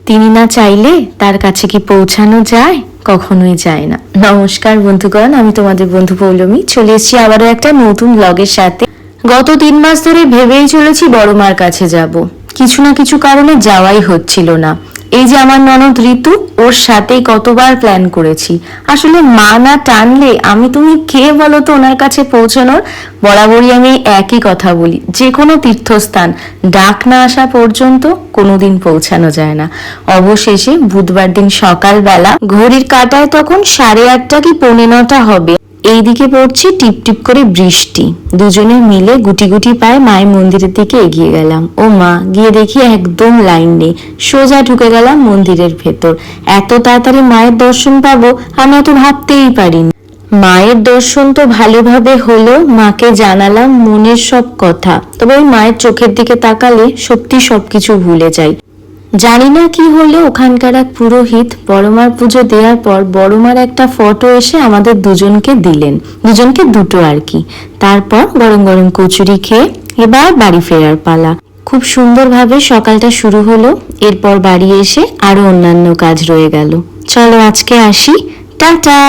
তিনি না চাইলে তার কাছে কি পৌঁছানো যায়? কখনোই যায় না। নমস্কার বন্ধুগণ, আমি তোমাদের বন্ধু পৌলমী চলে এসেছি আবারও একটা নতুন ব্লগের সাথে। গত 3 মাস ধরে ভেবেই চলেছি বড় মার কাছে যাব, কিছু না কিছু কারণে যাওয়াই হচ্ছিল না। এই যে আমার ননদ ঋতু, ওর সাথেই কতবার প্ল্যান করেছি। আসলে মা না টানলে আমি তুমি কে বলো তো ওনার কাছে পৌঁছানোর। বরাবরই আমি একই কথা বলি, যে কোনো তীর্থস্থান ডাক না আসা পর্যন্ত কোনোদিন পৌঁছানো যায় না। অবশেষে বুধবার দিন সকালবেলা ঘড়ির কাঁটায় তখন 8:30 কি 8:45 হবে, এইদিকে পড়ছে টিপ টিপ করে বৃষ্টি। দুজনে মিলে গুটি গুটি পায়ে মায়ের মন্দিরের দিকে এগিয়ে গেলাম। ও মা, গিয়ে দেখি একদম লাইন নেই, সোজা ঢুকে গেলাম মন্দিরের ভেতর। এত তাড়াতাড়ি মায়ের দর্শন পাবো আমি তো ভাবতেই পারিনি। মায়ের দর্শন তো ভালোভাবে হলো, মাকে জানালাম মনের সব কথা। তবে ওই মায়ের চোখের দিকে তাকালে সত্যি সবকিছু ভুলে যাই। জানি না কি হলো, ওখানকার এক পুরোহিত বড়মার পুজো দেওয়ার পর বড়মার একটা ফটো এসে আমাদের দুজনকে দিলেন, দুজনকে দুটো আর কি। তারপর গরম গরম কচুরি খেয়ে এবার বাড়ি ফেরার পালা। খুব সুন্দরভাবে সকালটা শুরু হলো। এরপর বাড়ি এসে আরো অন্যান্য কাজ রয়ে গেল। চলো আজকে আসি, টাটা।